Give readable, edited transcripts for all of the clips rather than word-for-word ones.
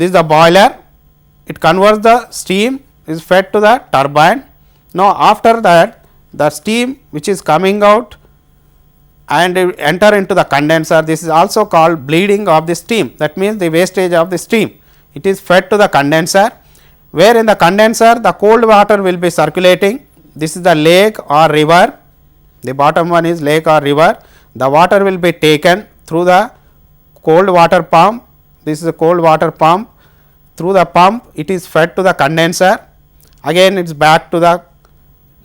this is the boiler, it converts the steam is fed to the turbine. Now, after that the steam which is coming out and enter into the condenser, this is also called bleeding of the steam, that means the wastage of the steam. It is fed to the condenser, where in the condenser the cold water will be circulating. This is the lake or river, the bottom one is lake or river. The water will be taken through the cold water pump, this is a cold water pump, through the pump it is fed to the condenser, again it is back to the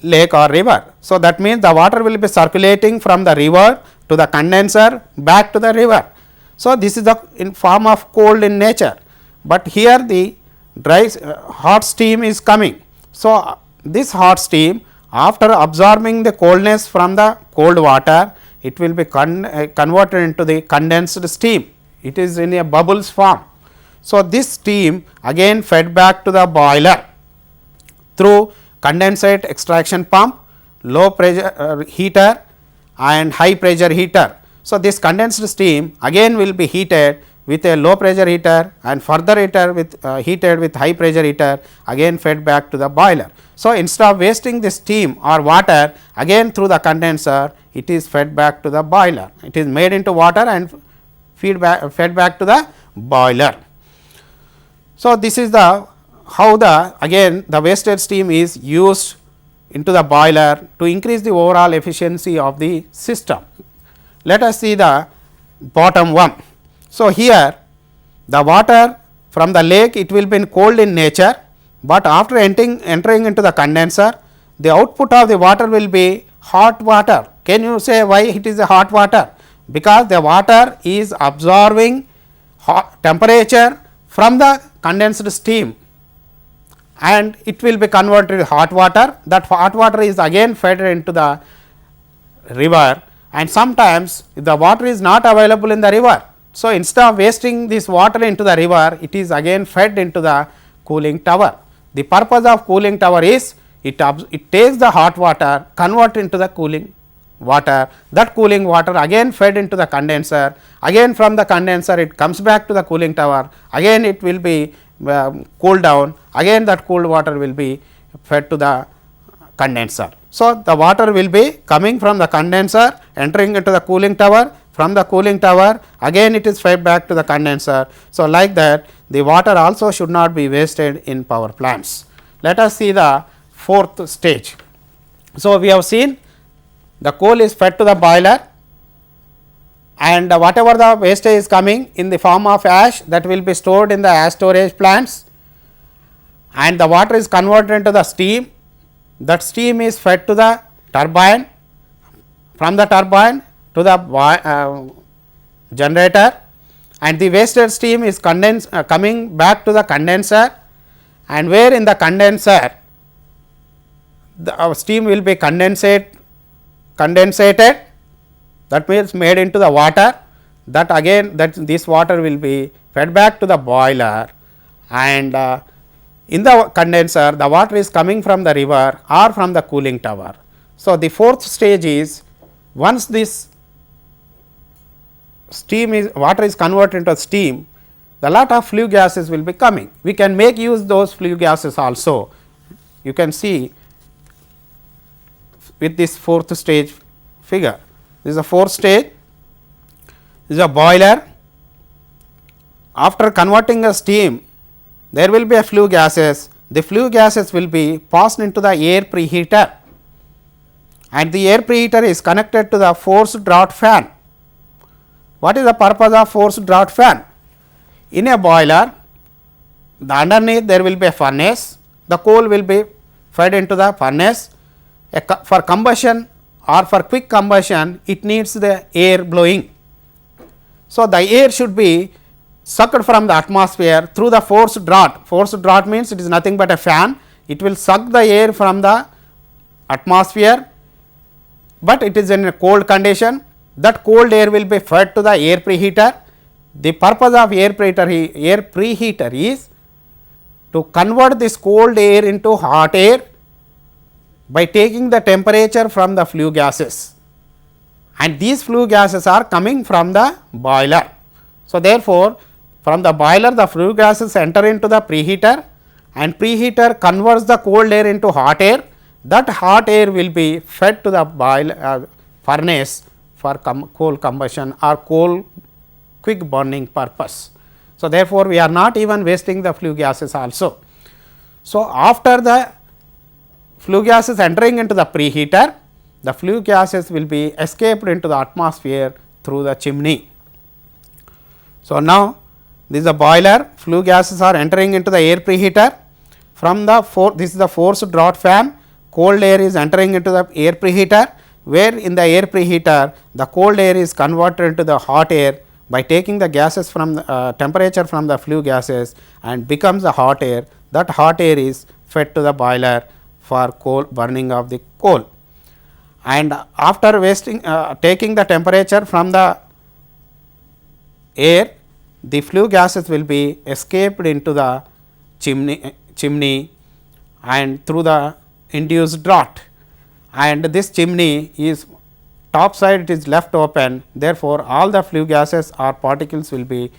lake or river. So, that means the water will be circulating from the river to the condenser back to the river. So, this is the in form of cold in nature, but here the dry hot steam is coming. So, this hot steam after absorbing the coldness from the cold water, it will be converted into the condensed steam, it is in a bubbles form. So, this steam again fed back to the boiler through condensate extraction pump, low pressure heater and high pressure heater. So, this condensed steam again will be heated with a low pressure heater and further heater with heated with high pressure heater, again fed back to the boiler. So, instead of wasting the steam or water, again through the condenser it is fed back to the boiler, it is made into water and fed back to the boiler. So, this is the how the again the wasted steam is used into the boiler to increase the overall efficiency of the system. Let us see the bottom one. So, here the water from the lake it will be cold in nature, but after entering into the condenser, the output of the water will be hot water. Can you say why it is a hot water? Because the water is absorbing hot temperature from the condensed steam and it will be converted to hot water. That hot water is again fed into the river, and sometimes if the water is not available in the river. So, instead of wasting this water into the river, it is again fed into the cooling tower. The purpose of cooling tower is it takes the hot water, convert into the cooling water, that cooling water again fed into the condenser, again from the condenser it comes back to the cooling tower, again it will be cooled down, again that cooled water will be fed to the condenser. So, the water will be coming from the condenser entering into the cooling tower, from the cooling tower again it is fed back to the condenser. So, like that the water also should not be wasted in power plants. Let us see the fourth stage. So, we have seen the coal is fed to the boiler and whatever the wastage is coming in the form of ash, that will be stored in the ash storage plants, and the water is converted into the steam. That steam is fed to the turbine, from the turbine to the generator, and the wasted steam is coming back to the condenser, and where in the condenser the steam will be condensated, that means made into the water, that again that this water will be fed back to the boiler, and in the condenser the water is coming from the river or from the cooling tower. So, the fourth stage is once this steam is water is converted into steam, the lot of flue gases will be coming. We can make use those flue gases also. You can see with this fourth stage figure. This is a fourth stage, this is a boiler. After converting a steam, there will be a flue gases. The flue gases will be passed into the air preheater, and the air preheater is connected to the forced draught fan. What is the purpose of forced draught fan? In a boiler, the underneath there will be a furnace, the coal will be fed into the furnace. For combustion or for quick combustion, it needs the air blowing. So, the air should be sucked from the atmosphere through the forced draught. Forced draught means it is nothing but a fan, it will suck the air from the atmosphere, but it is in a cold condition. That cold air will be fed to the air preheater. The purpose of air preheater is to convert this cold air into hot air by taking the temperature from the flue gases, and these flue gases are coming from the boiler. So, therefore, From the boiler, the flue gases enter into the preheater, and preheater converts the cold air into hot air. That hot air will be fed to the boiler furnace for coal combustion or coal quick burning purpose. So, therefore, we are not even wasting the flue gases also. So, after the flue gases entering into the preheater, the flue gases will be escaped into the atmosphere through the chimney. So, now this is the boiler, flue gases are entering into the air preheater. From the this is the forced draught fan, cold air is entering into the air preheater, where in the air preheater the cold air is converted into the hot air by taking the gases from the temperature from the flue gases and becomes the hot air. That hot air is fed to the boiler for coal burning of the coal, and after taking the temperature from the air, the flue gases will be escaped into the chimney and through the induced draught, and this chimney is top side, it is left open. Therefore, all the flue gases or particles will be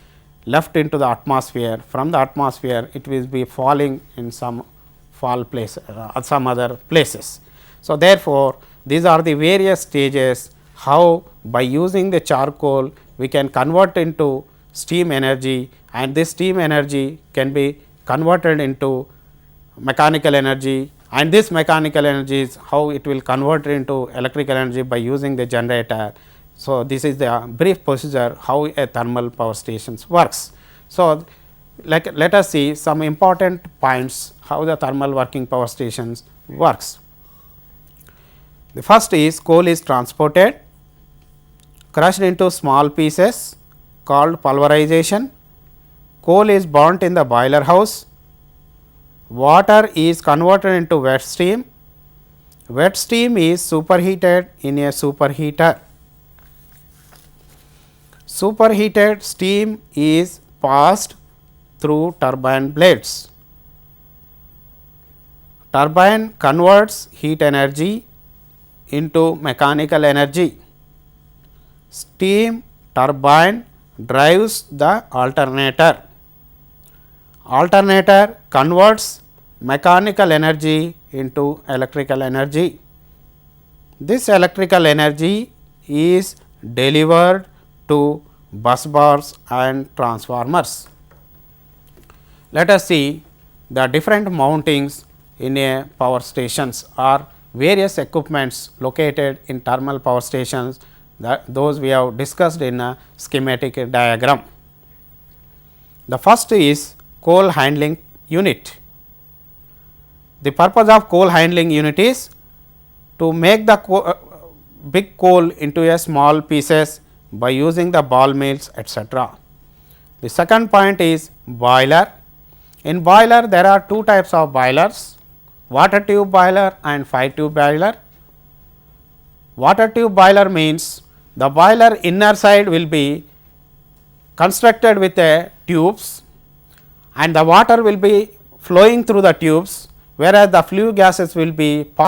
left into the atmosphere. From the atmosphere, it will be falling in some fall place some other places. So, therefore, these are the various stages how by using the charcoal we can convert into steam energy, and this steam energy can be converted into mechanical energy, and this mechanical energy is how it will convert into electrical energy by using the generator. So, this is the brief procedure how a thermal power stations works. So, let us see some important points how the thermal working power stations works. The first is coal is transported, crushed into small pieces called pulverization. Coal is burnt in the boiler house. Water is converted into wet steam. Wet steam is superheated in a superheater. Superheated steam is passed through turbine blades. Turbine converts heat energy into mechanical energy. Steam turbine drives the alternator. Alternator converts mechanical energy into electrical energy. This electrical energy is delivered to bus bars and transformers. Let us see the different mountings in a power stations or various equipments located in thermal power stations, those we have discussed in a schematic diagram. The first is coal handling unit. The purpose of coal handling unit is to make the big coal into a small pieces by using the ball mills, etc. The second point is boiler. In boiler there are two types of boilers, water tube boiler and fire tube boiler. Water tube boiler means the boiler inner side will be constructed with a tubes, and the water will be flowing through the tubes, whereas the flue gases will be